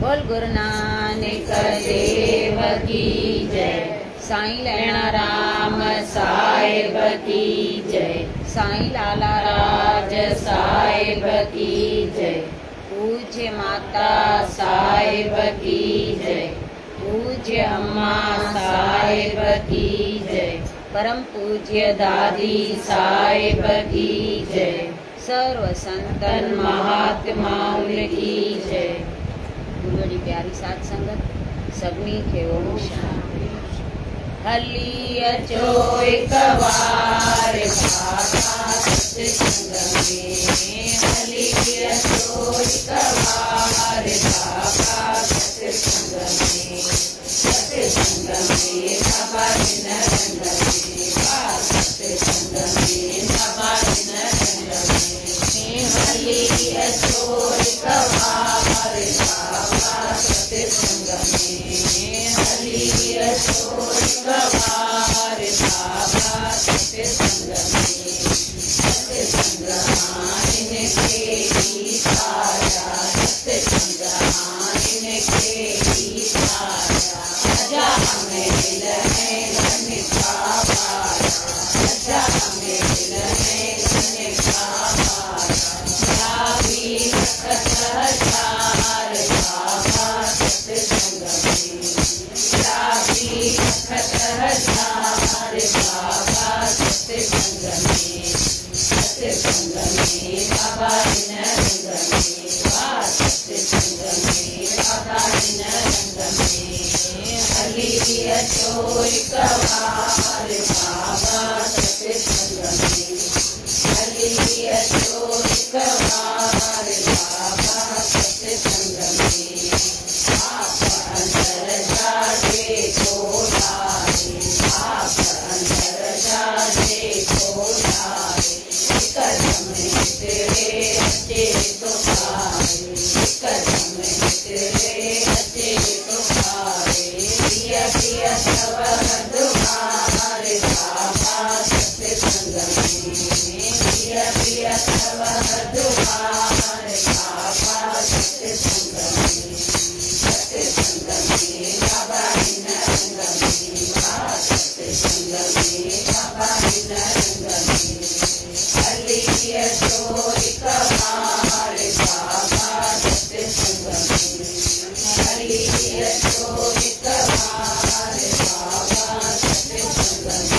बोल गुरु नानक देव की जय। साईं लैणा राम साहिब की जय। साईं लाला राज साहिब की जय। पूज्य माता साहिब की जय। पूज्य अम्मा साहिब की जय। परम पूज्य दादी साहिब की जय। सर्व संतन महात्माओं की जय। गुरु जी प्यारी साथ संगत सभी खे ओम शांति। हली अचो एक बार बाबा सत्संग में। हली अचो एक बार बाबा सत्संग में। सत्संग में बाबा दिन रंग में। सत्संग में बाबा दिन रंग में। हली अचो एक बार बाबा सत्संग में। हली अचो एक बार बाबा सत्संग में। सत्संग आने के ही सारा। सत्संग आने के ही सारा। अजा हमें दिल है धन का पारा। अजा हमें दिल है धन का पारा। भी सत हजार बाबा सत्संग में। भी सत हजार बाबा सत्संग में। सत्संग में बाबा दिन रंग में। सत्संग में बाबा दिन रंग में। हली अचो एक बार बाबा सत्संग में। हली अचो एक बार बाबा सत्संग में। आप अंदर जाके खोलाए। आप अंदर जाके खोलाए। कदम तेरे अच्छे तो खाए। कदम तेरे अच्छे तो खाए। पिया पिया सब दुआरे बाबा सत्संग में। पिया पिया सब दुआरे बाबा सत्संग में। सत्संग में बाबा दिन रंग में। सत्संग में बाबा दिन रंग में। हली अचो एक बार बाबा सत्संग में। हली अचो एक बार बाबा सत्संग में।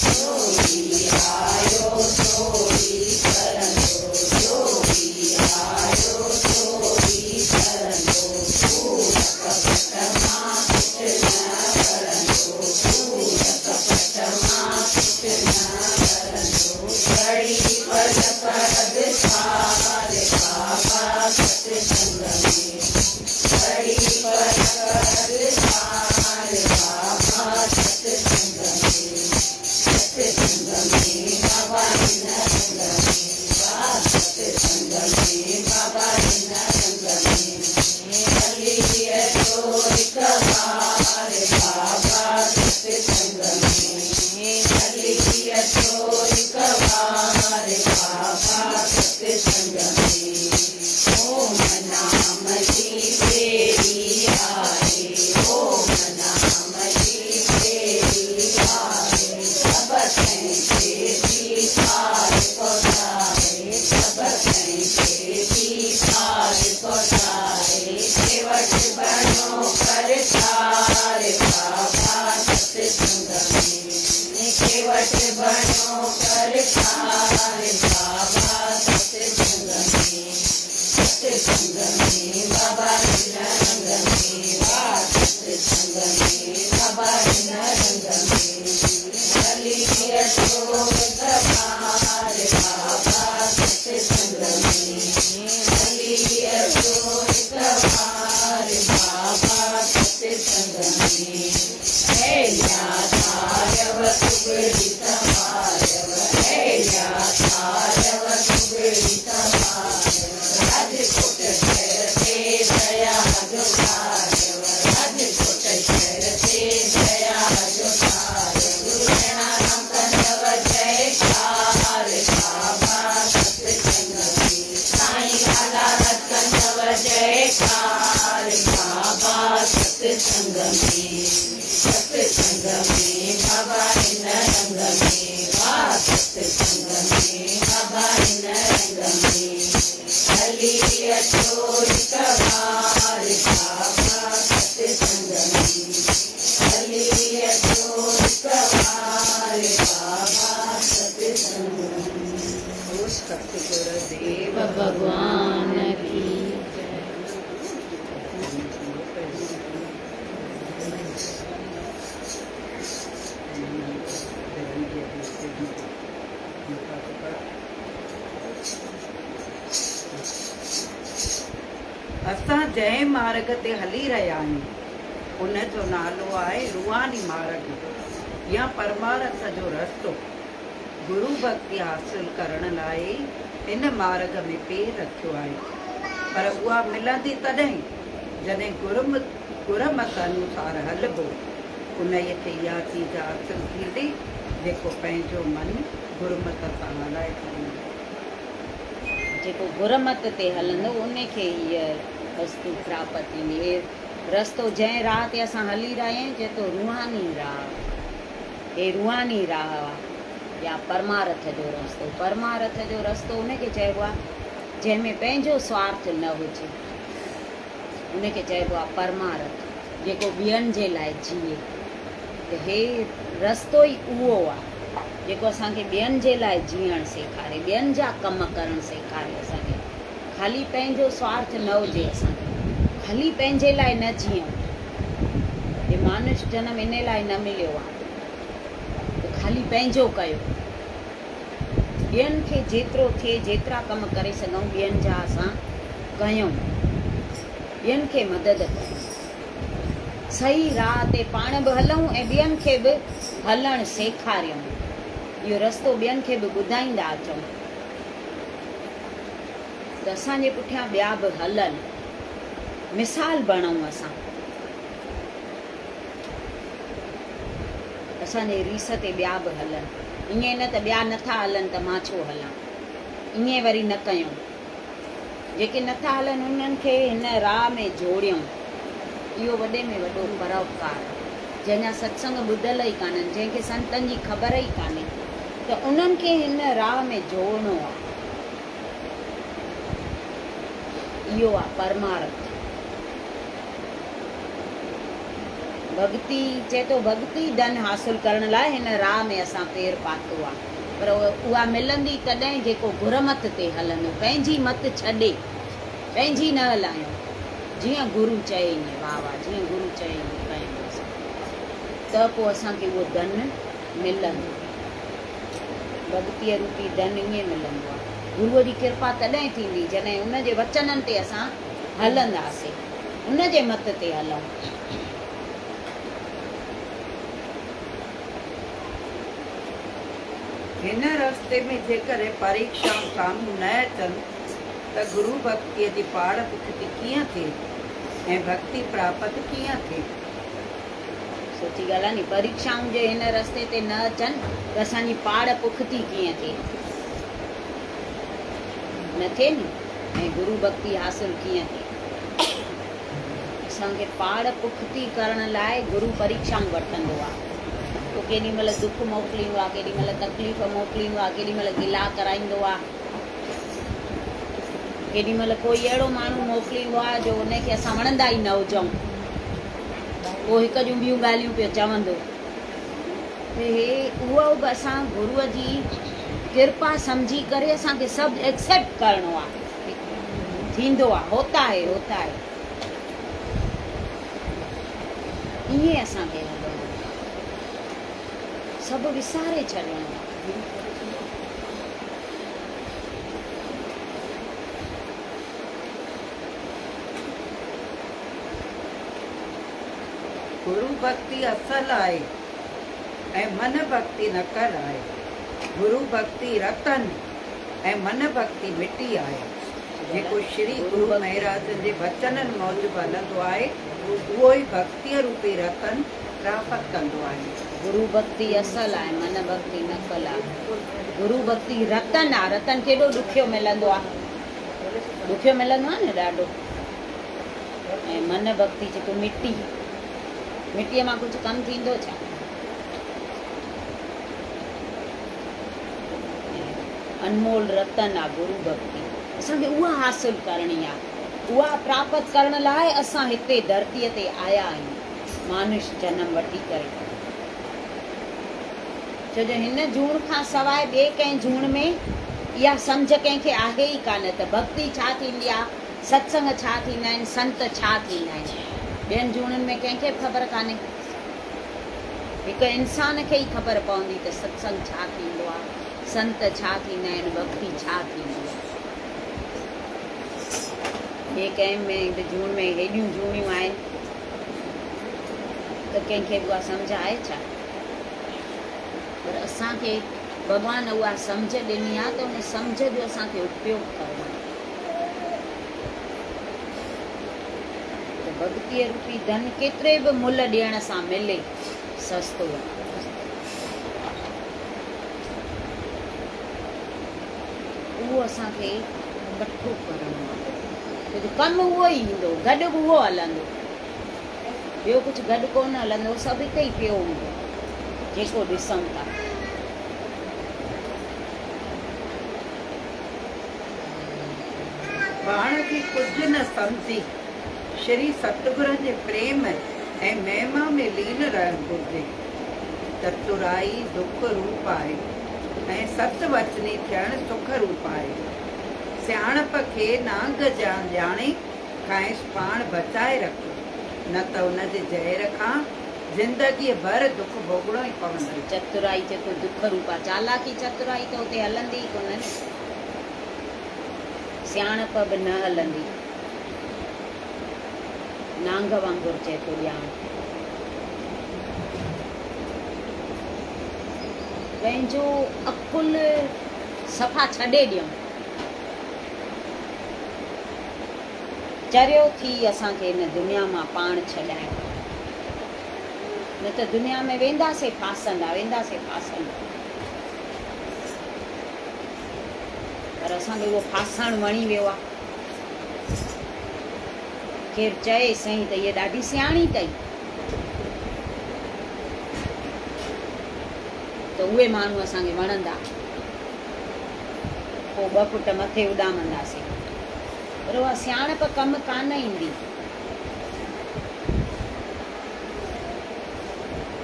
जो भी आयो सो भी करन दो। जो भी आयो सो भी करन दो। पूरक पटमा कुछ न करन दो। पूरक पटमा कुछ न करन दो। बड़ी पद पद सारे बाबा सत्संग में। बड़ी पद पद सारे बाबा सत्संग में। सत्संग में बाबा दिन रंग में। सत्संग में बाबा दिन रंग में। हली अचो एक बार बाबा सत्संग में। हली अचो एक बार बाबा सत्संग में। ओम नाम जी तेरी आए। ओम नाम जी तेरी आए। सब तेरी सार पसारे। सब तेरी सार पसारे। केवट बनो कर सारे बाबा सत्संग में। केवट बनो कर सारे बाबा सत्संग में। सत्संग में बाबा दिन रंग में। सत्संग में बाबा दिन रंग में। हली अचो एक बार बाबा सत्संग में। हली अचो एक बार बाबा सत्संग में। ऐल्या थारव सुगड़ी तमारव। ऐल्या थारव सुगड़ी तमारव। राजकोट शहर से दया जो तारव। राजकोट शहर से दया जो तारव। गुरुना राम कंदव जयकार बाबा सत्संग में। साईं लाला कंदव जयकार सत्संग में बाबा इन रंग में वाह सत्संग में बाबा इन रंग में हली अचोर कबार बाबा सत्संग में हली अचोर कबार बाबा सत्संग में। सतगुरुदेव भगवान की असां जंहिं मार्ग ते हली रहिया आहियूं उन जो नालो आहे रूहानी मार्ग या परमार्थ जो रस्तो। गुरु भक्ति हासिल करण लाइ इन मार्ग में पेर रखियो आहे, पर उहा मिलंदी तॾहिं जॾहिं गुरमत अनुसार हलबो। उन ते इहा चीज हासिल थींदी जेको पंहिंजो मन गुरमत सां हलाए छॾींदो। जेको गुरमत ते हलंदो उनखे हीअ वस्तु प्राप्त थींदी। रस्तो जंहिं राह ते असां हली रहिया आहियूं जेको रूहानी राह, हे रूहानी राह या परमार्थ जो रस्तो। परमार्थ जो रस्तो उनखे चइबो आहे जंहिंमें पंहिंजो स्वार्थ न हुजे, उनखे चइबो आहे परमार्थ, जेको ॿियनि जे लाइ जीए। त हे रस्तो ई उहो आहे जेको असांखे ॿियनि जे लाइ जीअणु सेखारे, ॿियनि जा कम करणु सेखारे। असांखे ख़ाली पंहिंजो स्वार्थ न हुजे, असांखे ख़ाली पंहिंजे लाइ न जीअं। हे मानुष जनम इन लाइ न मिलियो आहे त ख़ाली पंहिंजो कयो। ॿियनि खे जेतिरो थिए, जेतिरा कम करे सघूं ॿियनि जा असां कयूं, ॿियनि खे मदद कयूं, सही राह ते पाण बि हलूं ऐं ॿियनि खे बि हलणु सेखारियूं। इहो रस्तो ॿियनि खे बि ॿुधाईंदा अचूं त असांजे पुठियां ॿिया बि हलनि, मिसाल बणूं। असांजे रीस ते ॿिया बि हलनि। ईअं न त ॿिया नथा हलनि त मां छो हलां, ईअं वरी न कयूं। जेके नथा हलनि उन्हनि खे हिन राह में जोड़ियूं। इहो वॾे में वॾो परोपकार। जंहिंजा सत्संग ॿुधल ई कान्हनि, जंहिंखे संतनि जी ख़बर ई कान्हे, त उन्हनि खे हिन राह में जोड़णो आहे। इहो आहे परमार्थ। भक्ति चए थो, भक्ति धन हासिल करण लाइ हिन राह में असां पेर पातो आहे, पर उहा मिलंदी तॾहिं जेको गुरमत ते हलंदो, पंहिंजी मत छॾे, पंहिंजी न हलायूं। जीअं गुरु चए ईअं, वाह वाह, जीअं गुरु चए ईअं कयूं असां, त पोइ असांखे उहो धन मिलंदो। भक्तीअ रूपी धन ईअं मिलंदो आहे। गुरूअ जी कृपा तॾहिं थींदी जॾहिं उनजे वचननि ते असां हलंदासीं, उनजे मत ते हलूं। हिन रस्ते में जेकॾहिं परीक्षाऊं साम्हूं न अचनि त गुरु भक्तीअ जी पाड़ पुठिती कीअं थिए ऐं भक्ति प्राप्त कीअं थिए। सुठी ॻाल्हि आहे नी। परीक्षाऊं जे हिन रस्ते ते न अचनि त असांजी पाड़ पुखती कीअं थिए, न थिए नी। ऐं गुरु भक्ति हासिल कीअं थिए। असांखे पाड़ पुखती करण लाइ गुरु परीक्षाऊं वठंदो आहे। पोइ केॾी महिल दुख मोकिलींदो आहे, केॾी महिल तकलीफ़ मोकिलींदो आहे, केॾी महिल गिला कराईंदो आहे, केॾी महिल कोई अहिड़ो माण्हू मोकिलींदो आहे जो उनखे असां वणंदा ई न हुजूं, पोइ हिकु जूं ॿियूं ॻाल्हियूं पियो चवंदो। हे उहो बि असां गुरूअ जी कृपा सम्झी करे असांखे सभु एक्सेप्ट करिणो आहे। थींदो आहे, होता है, होता है। ईअं असांखे सभु विसारे छॾिणो आहे। गुरु भक्ति असल आहे ऐं मन भक्ति नकल आहे। गुरु भक्ति रतन ऐं मन भक्ति मिटी आहे। जेको श्री गुरु महाराज जे वचननि मौजूदु हलंदो आहे उहो ई भक्तीअ रूपी रतन प्राप्त कंदो आहे। गुरु भक्ति असल आहे, मन भक्ति नकल आहे। गुरु भक्ति रतन आहे। रतन केॾो ॾुखियो मिलंदो आहे, ॾुखियो मिलंदो आहे न ॾाढो। ऐं मन भक्ति जेको मिटी, मिटीअ मां कुझु कमु थींदो छा? अनमोल रतन आहे गुरु भक्ति, असांखे उहा हासिल करणी आहे। उहा प्राप्त करण लाइ असां हिते धरतीअ ते आया आहियूं, मानुष जनम वठी करे। छो जो हिन जूण खां सवाइ ॿिए कंहिं जूण में इहा सम्झ कंहिंखे आहे ई कान त भक्ति छा थींदी आहे, सत्संग छा थींदा आहिनि, संत छा थींदा आहिनि। ॿियनि जूणनि में कंहिंखे ख़बर कान्हे। हिकु इंसान खे ई ख़बर पवंदी त सत्संग छा थींदो आहे, संत छा थींदा आहिनि, भक्ति छा थींदी आहे। ॿिए कंहिं में बि जूण में हेॾियूं जूणियूं आहिनि त कंहिंखे उहा सम्झ आहे छा? पर असांखे भॻवान उहा सम्झ ॾिनी आहे त उन सम्झ जो असांखे उपयोग करणो आहे। त भक्तीअ रूपी धन केतिरे बि मुल ॾियण सां मिले, सस्तो आहे। उहो असांखे इकठो करणो आहे। छो कमु उहो ई ईंदो, गॾु बि उहो हलंदो, ॿियो कुझु गॾु कोन हलंदो, सभु हिते ई पियो हूंदो जेको ॾिसूं था। पाण खे कुझु न सम्झी श्री सतगुरनि जे प्रेम ऐं महिमा में लीन रहणु घुरिजे। चतुराई दुख रूप आहे ऐं सतवचनी थियणु सुख रूप आहे। सियाणप खे नांग ॼाणे खांइसि पाण बचाए रख, न त उनजे ज़हर खां ज़िंदगीअ भर दुख भोगणो ई पवंदो। चतुराई जेको दुख रूप आहे, चालाकी चतुराई त उते हलंदी ई कोन, सियाणप बि न हलंदी, नांग वांगुरु चए थो ॼाण। पंहिंजो अकुल सफ़ा छॾे ॾियूं, चरियो थी असांखे हिन दुनिया मां पाण छॾाइणो, न त दुनिया में वेंदासीं फासंदा, वेंदासीं फासंदा। पर असांखे उहो फासण वणी वियो आहे। केरु चए सही त हीअ ॾाढी सियाणी अथई, त उहे माण्हू असांखे वणंदा, पोइ 2 फुट मथे उॾामंदासीं। पर उहा सियाणप कमु कान ईंदी।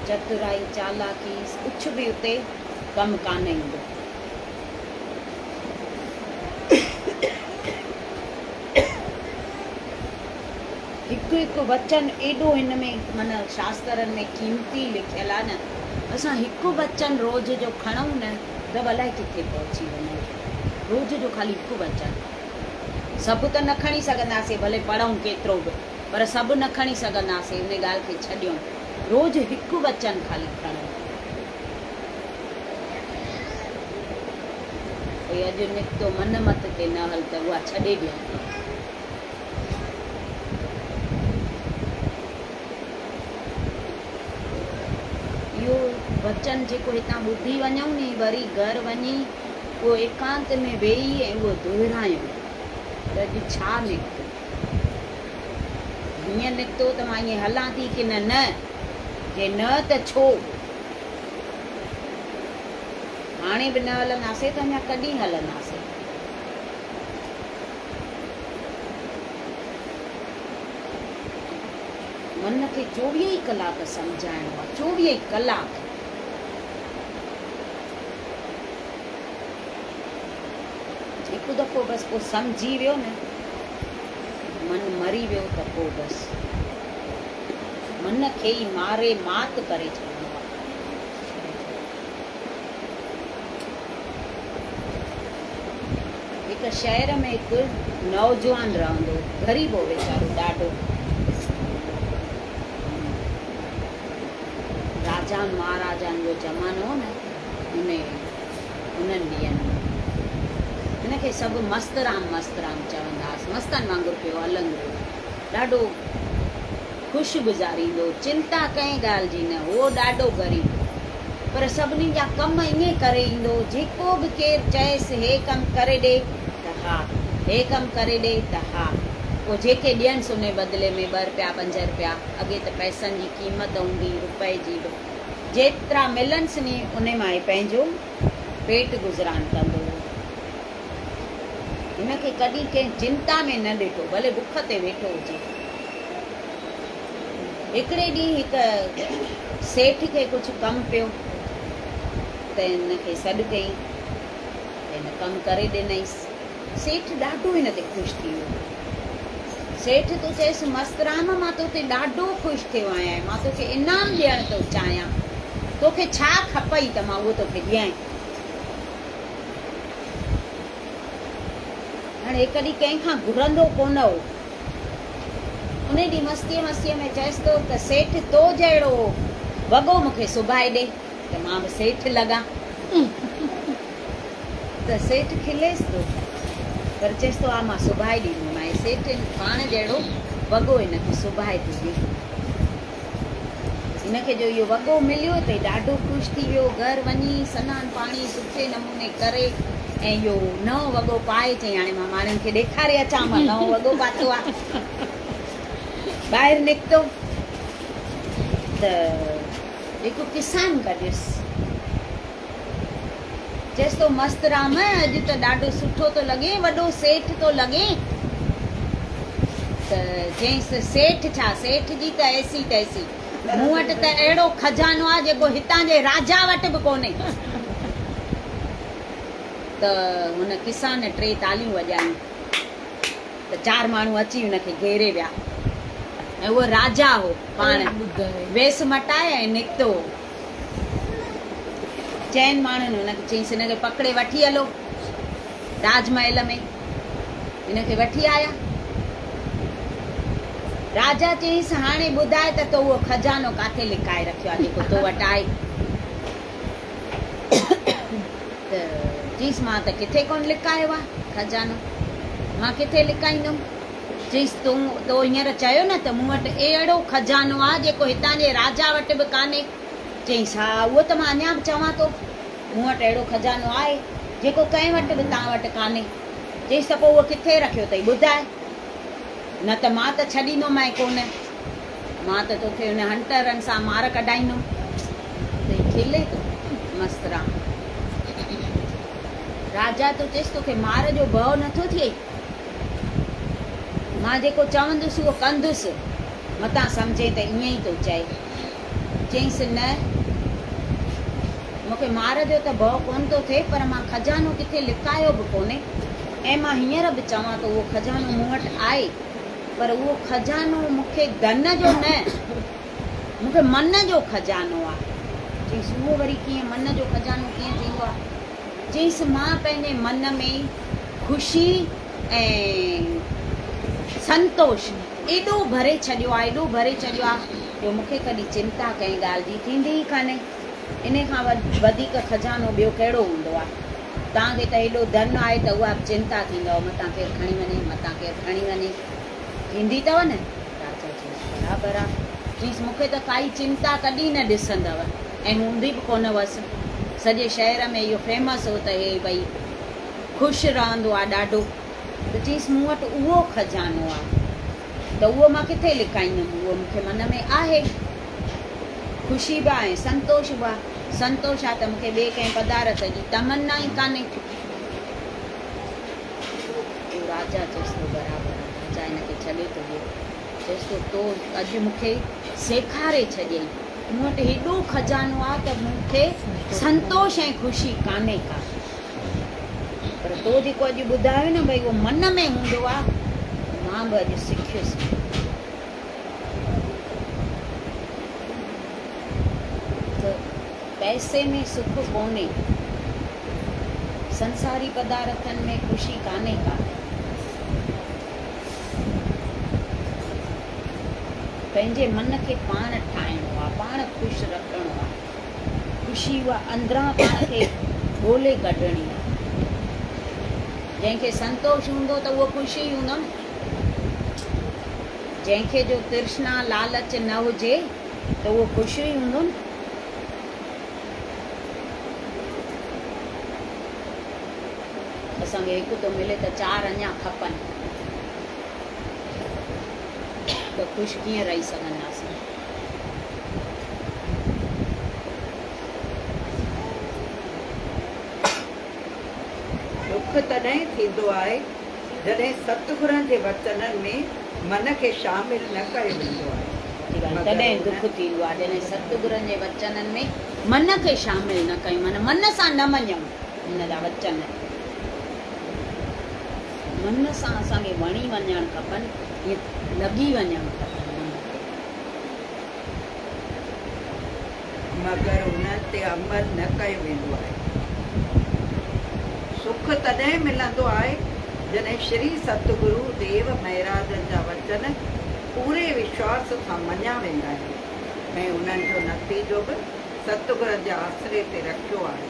चतुराई चालाकी कुझु बि उते कमु कान ईंदो। हिकु हिकु वचन एॾो हिन में माना शास्त्रनि में कीमती लिखियल आहे न, असां हिकु वचन रोज़ जो खणूं न त अलाए किथे पहुची वञूं। रोज़ जो ख़ाली हिकु वचन, सभु त न खणी सघंदासीं, भले पढ़ूं केतिरो बि, पर सभु न खणी सघंदासीं, उन ॻाल्हि खे छॾियूं। रोज़ हिकु वचन ख़ाली खणूं। भई अॼु निकितो मन मत ते न हल त उहा छॾे ॾियूं। इहो वचन जेको हितां ॿुधी वञूं नी, वरी घर वञी उहो एकांत में वेही ऐं उहो दोहिरायूं त अॼु छा निकितो, हीअं निकितो त मां ईअं हलां थी की न, जे न त छो। हाणे बि न हलंदासीं त अञा कॾहिं हलंदासीं। मन खे 24 कलाक सम्झाइणो आहे, 24 कलाक। हिकु दफ़ो बसि पोइ सम्झी वियो न, मन मरी वियो त पोइ बसि मन खे ई मारे मात करे छॾिणो आहे। हिकु शहर में हिकु नौजवान रहंदो, ग़रीब हो वीचारो ॾाढो। राजा महाराजनि जो ज़मानो हो न, उन्हनि ॾींहंनि में हिनखे सभु मस्तराम चवंदासीं, मस्तनि वांगुरु पियो हलंदो, ॾाढो ख़ुशि गुज़ारींदो, चिंता कंहिं ॻाल्हि जी न, उहो ॾाढो ग़रीब। पर सभिनी जा कम ईअं करे ईंदो, जेको बि केरु चएसि हे कमु करे ॾे त हा, हे कमु करे ॾे त हा। पोइ जेके ॾियनि उन बदिले में 2 रुपया 5 रुपया, अॻे त पैसनि जी क़ीमत हूंदी रुपए जी बि, जेतिरा मिलनिसि नी उन मां ई पंहिंजो पेट गुज़रान कंदो हो। हिनखे कॾहिं कंहिं चिंता में न ॾिठो, भले बुख ते वेठो हुजे। हिकिड़े ॾींहुं हिकु सेठ खे कुझु कमु पियो त हिनखे सॾु कई, हिन कमु करे ॾिनईसि। सेठ ॾाढो हिन ते ख़ुशि थी वियो। सेठ तूं चएसि मस्तराम मां तोखे ॾाढो ख़ुशि थियो आहियां, मां तोखे इनाम ॾियणु थो चाहियां, तोखे छा खपई त मां उहो तोखे ॾियां। हाणे कॾहिं कंहिंखां घुरंदो कोन हो। उन ॾींहुं मस्तीअ में चएसि थो त सेठ तो जहिड़ो वॻो मूंखे सुभाए ॾे त मां बि सेठ लॻां। त सेठ खिलेसि थो, पर चएसि थो हा मां सुभाए ॾींदोमांइ। सेठ पाण जहिड़ो वॻो हिनखे सुभाए थो ॾे। हिनखे जो इहो वॻो मिलियो त ॾाढो ख़ुशि थी वियो। घर वञी सनानु पाणी सुठे नमूने करे ऐं इहो नओं वॻो पाए चई हाणे मां माण्हुनि खे ॾेखारे अचां मां नओं वॻो पातो आहे। ॿाहिरि निकितो त हिकु किसान कढियुसि। चएसि थो मस्त राम अॼु त ॾाढो सुठो थो लॻे, वॾो सेठ थो लॻे। त चयईंसि सेठ छा, सेठ जी त ऐसी तैसी, मूं वटि त अहिड़ो खजानो आहे जेको हितां जे राजा वटि बि कोन्हे। त हुन किसान 3 तालियूं वॼायूं त 4 माण्हू अची हुनखे घेरे विया ऐं उहो राजा हो पाण वेस मटाए ऐं निकितो। चइनि माण्हुनि हुनखे चयईंसि हिनखे पकिड़े वठी हलो राजमहल में। हिनखे वठी आया। राजा चयईंसि हाणे ॿुधाए त तो उहो खजानो काथे लिकाए रखियो आहे जेको तो वटि आहे। त चयईंसि मां त किथे कोन लिकायो आहे खजानो, मां किथे लिकाईंदुमि। चयईंसि तो हींअर चयो न त मूं वटि अहिड़ो खजानो आहे जेको हितां जे राजा वटि बि कान्हे। चयईंसि हा उहो त मां अञा बि चवां थो, मूं वटि अहिड़ो खजानो आहे जेको कंहिं वटि बि तव्हां वटि कान्हे। चयईंसि त पोइ उहो किथे रखियो अथई ॿुधाए, न त मां त छॾींदोमांइ कोन, मां त तोखे हुन हंटरनि सां मार कढाईंदुमि। त खिले थो मस्तराम। राजा तो चएसि तोखे मार जो भउ नथो थिए, मां जेको चवंदुसि उहो कंदुसि, मतां सम्झे त ईअं ई थो चए। चयईंसि न मूंखे मार जो त भउ कोन थो थिए, पर मां खजानो किथे लिकायो बि कोन्हे ऐं मां हींअर बि चवां थो उहो खजानो मूं वटि आहे, पर उहो खजानो मूंखे धन जो न, मूंखे मन जो खजानो आहे। चयईंसि उहो वरी कीअं, मन जो खजानो कीअं थींदो आहे? चयईंसि मां पंहिंजे मन में ख़ुशी ऐं संतोष एॾो भरे छॾियो आहे, एॾो भरे छॾियो आहे जो मूंखे कॾहिं चिंता कंहिं ॻाल्हि जी थींदी ई कान्हे। इन खां वधीक खजानो ॿियो कहिड़ो हूंदो आहे? तव्हांखे त एॾो धन आहे त उहा बि चिंता थींदव, मतां केरु खणी वञे, मतां केरु खणी वञे, थींदी अथव न? राजा चयईंसि बराबरि आहे। चयईंसि मूंखे त काई चिंता कॾहिं न ॾिसंदव ऐं हूंदी बि कोन हुअसि। सॼे शहर में इहो फेमस हो त हे भई ख़ुशि रहंदो आहे ॾाढो। त चयईंसि मूं वटि उहो खजानो आहे त उहो मां किथे लिकाईंदुमि, उहो मूंखे मन में आहे, ख़ुशी बि आहे संतोष बि आहे। संतोष आहे त मूंखे ॿिए कंहिं पदार्थ जी तमन्ना ई कान्हे। राजा चएसि थो बराबरि आहे। राजा हिनखे छॾे थो ॾिए। चएसि थो तो अॼु मूंखे सेखारे छॾियईं, मूं वटि हेॾो खजानो आहे त मूंखे संतोष ऐं ख़ुशी कान्हे का, पर तो जेको अॼु ॿुधायो न भई उहो मन में हूंदो आहे, मां बि अॼु सिखियुसि। त पैसे में सुख कोन्हे, संसारी पदार्थनि में ख़ुशी कान्हे का। पंहिंजे मन खे पाण ठाहिणो आहे, पाण ख़ुशि रखिणो आहे। ख़ुशी उहा अंदरां पाण खे ॻोल्हे कढणी आहे। जंहिंखे संतोष हूंदो त उहो ख़ुशी ई हूंदो न। जंहिंखे जो तृष्णा लालच न हुजे त उहो ख़ुशी ई हूंदो न। असांखे हिकु थो मिले त 4 अञा खपनि। त ख़ुशि कीअं रही सघंदासीं। दुख तॾहिं थींदो आहे जॾहिं सतगुरनि जे वचननि में मन खे शामिल न कयो वेंदो आहे। तॾहिं दुख थींदो आहे जॾहिं सतगुरनि जे वचननि में मन खे शामिल न कयूं, माना मन सां न मञूं हिन जा वचन। मन सां असांखे वणी वञणु खपनि, ईअं लॻी वञणु खपनि। मगर उन्हनि ते अमल न कयो वेंदो आहे। सुख तॾहिं मिलंदो आहे जॾहिं श्री सतगुरु देव महाराजनि जा वचन पूरे विश्वास सां मञिया वेंदा आहिनि ऐं उन्हनि जो नतीजो बि सतगुरनि जे आसरे ते रखियो आहे।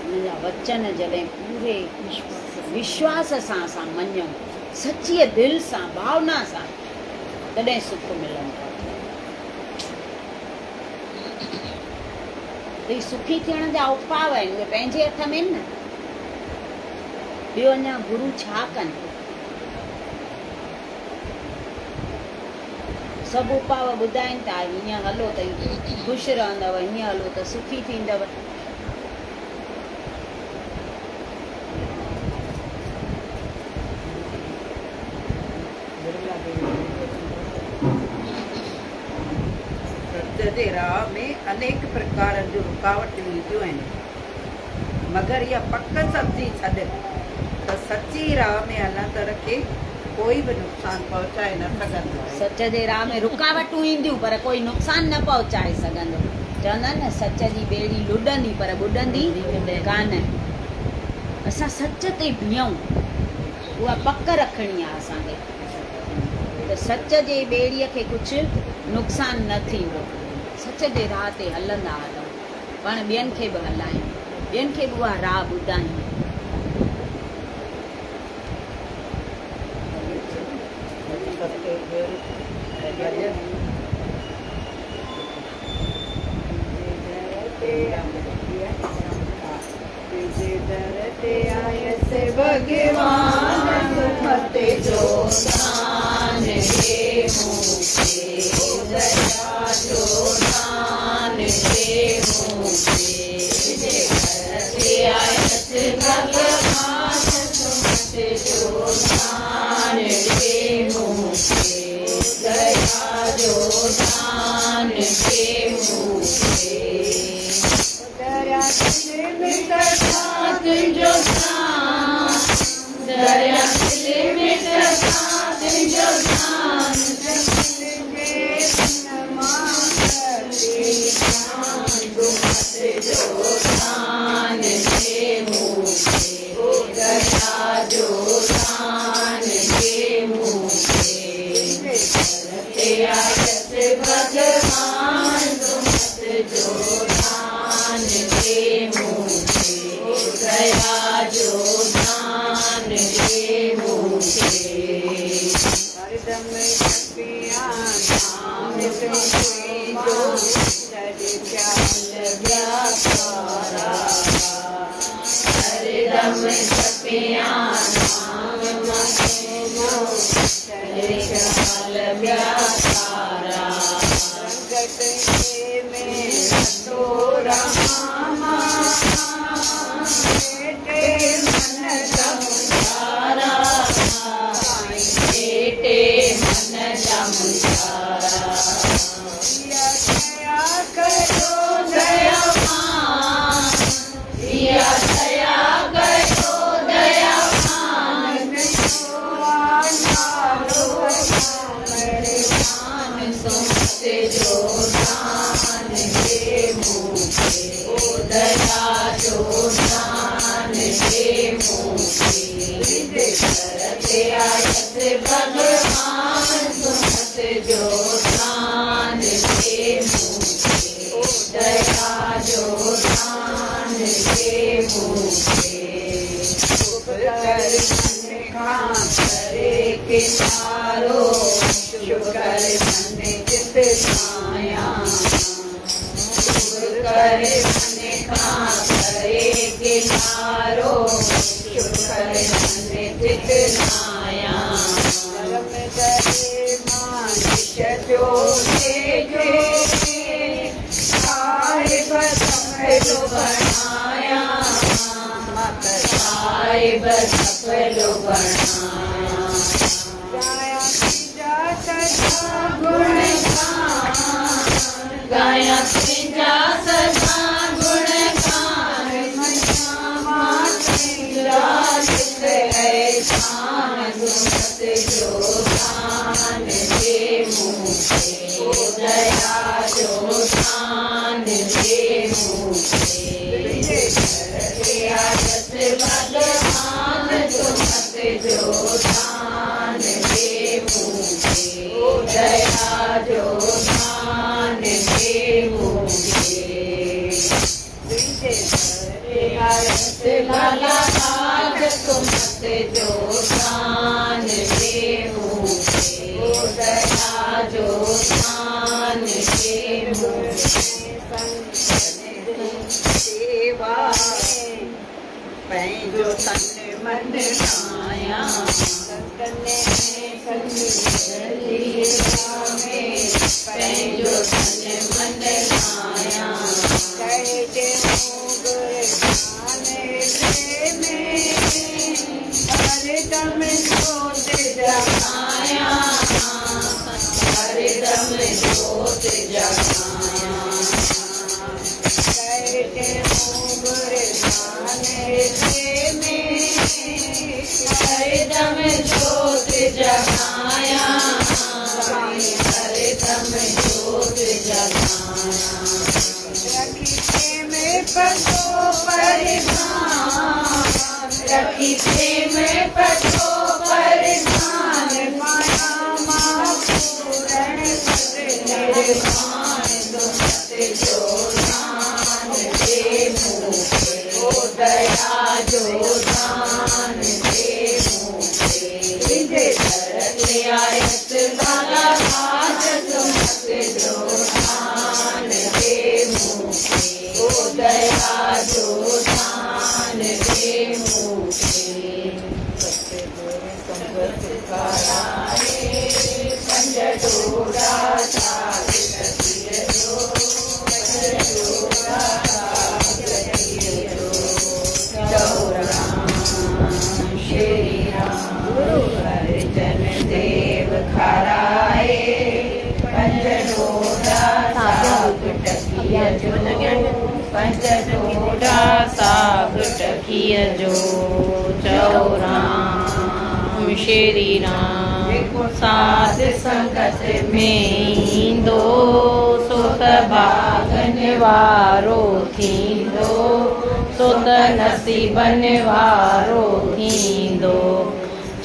उन जा वचन जॾहिं पूरे विश्वास सां असां मञूं, सच्चीअ दिलि सां, भावना सां, तॾहिं सुख मिलंदो आहे। त सुखी थियण जा उपाव आहिनि, उहे पंहिंजे हथ में न। ॿियो अञा गुरु छा कनि? सभु उपाव ॿुधाइनि था, हीअं हलो त ख़ुशि रहंदव, हीअं हलो त सुखी थींदव। सत्य जे राह में अनेक प्रकार जूं रुकावटूं ईंदियूं आहिनि, मगर इहा पक सब्जी छॾ त सची राह में हलंदड़ खे कोई बि नुक़सानु पहुचाए न सघंदो आहे। सच जे राह में रुकावटूं ईंदियूं पर कोई नुक़सानु न पहुचाए सघंदो। चवंदा आहिनि न, सच जी ॿेड़ी लुॾंदी पर ॿुॾंदी कान। असां सच ते बीहूं, उहा पक रखणी आहे असांखे, त सच जे ॿेड़ीअ खे कुझु नुक़सानु न थींदो। सच जे राह ते हलंदा हलूं, पाण ॿियनि खे बि हलायूं, ॿियनि खे बि उहा राह ॿुधायूं। भगवान सुमत जो दान दे मुझे, दया जो दान दे मुझे, भगवान सुमत जो दान दे मुझे, दया जो दान दे मुझे, दया दिल में साथ जो दया दिल में साथ जो दान जो दान दे मुझे, दया जो दान दे मुझे, भगवान सुमत जो दान दे मुझे, दया जो दान दे मुझे, हरदम जपिया नाम तुझे जो सर प्याल व्यापारा, हरदम जपिया नाम तुझे जो सर प्याल व्यापारा, संकट में तो रामा भगवान सुमत जो दान दे मुझे, दया जो दान दे मुझे, शुक्र करे किनारो, शुक्र मन चित छाया, शुक्र कर मन का करे किनारो, शुभ कर मन चित नाया। धर्म करे मानिश जो देखे, साहिब सफल बनाया, मत साहिब सफल बनाया। गाया तीजा सदा गुण गान, गाया तीजा सदा गुण गान, महिमा तीजा चित ऐसान, गुमत जो दान दे मुझे, दया जो दान दे मुझे। आयत भगवान गुमत जो दान दे मुझे, दया जो दान दे मुझे। आयत भगवान गुमत जो दान दे मुझे, दया जो दान दे मुझे। सेवा पैंजो तन मन नाया, तने पैंजो तन मन नाया। कहते हरदम जोत जगाया, हरदम जोत जगाया। कहते हरदम जोत जगाया, हरदम जोत जगाया। रखी में पतो परिधान, रखी में पतो परिधान, माया माँ पूरण निर्वाण, गुमत जो दान दे मुझे, ओ दया जो दान दे मुझे। आयत वाला हाथ गुमत जो दान दे मुझे, ओ दया जो दान दे मुझे। संपत कराए पंज डोरा सागर सिर जो, पंज डोरा सागर सिर जो। चौराम श्री राम गुरु अर्जन देव खराए, पंज डोरा साग टकिया जो, पंज डोरा साग टकिया जो। चौराम श्री राम साध संगत में दो, सुत भागन वारो थींदो, सुत नसीबन वारो थींदो।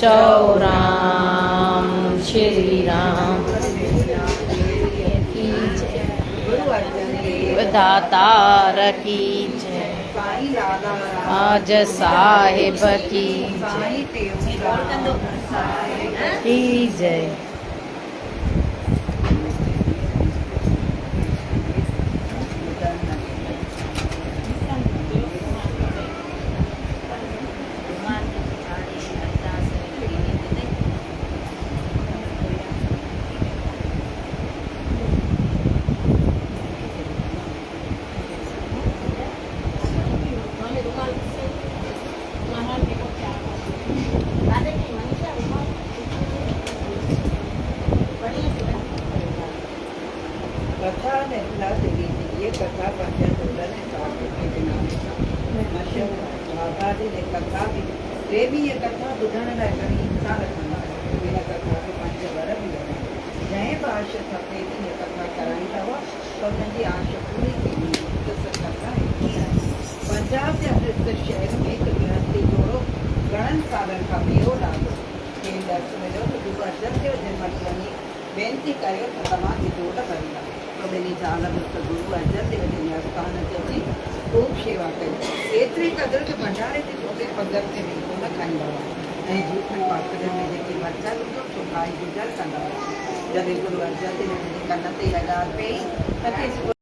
चौराम श्री राम की जय, दातार की जय, आज साहिब की जय। कथा निर्मला देवी जी, ये कथा पंचन डोलर ने साथ के नाम बाबा जी ने कथा भी देवी ये कथा बुधण लाइ करी इंसान रखंदा इन कथा के पंज वर भी आहिनि। जंहिं बि आश खपे थी ये कथा कराईंदा हुआ त उनजी आश पूरी थींदी। कथा कीअं आहे, पंजाब जे अमृतसर शहर में हिकु गृहस्थी जोड़ो घणनि सालनि खां ॿियो ॾाढो खेल दर्श मिलियो त गुरू अर्जन देव जे वटि वञी बेनती करियो त तव्हांजी जोड़ भरींदा। तो ॿिन्ही ज़ाल मुड़ुस गुरू अर्जन देव जे आस्थान ते वञी ख़ूब शेवा कई। एतिरी क़दुरु जो भंडारे ते छोटे पगर ते बि कोन खाईंदा हुआ ऐं झूठनि पाखरनि में जेके वरचल हूंदो सो खाई गुज़र कंदा हुआ। जॾहिं गुरू अर्जन देव जे कन ते इहा ॻाल्हि पई त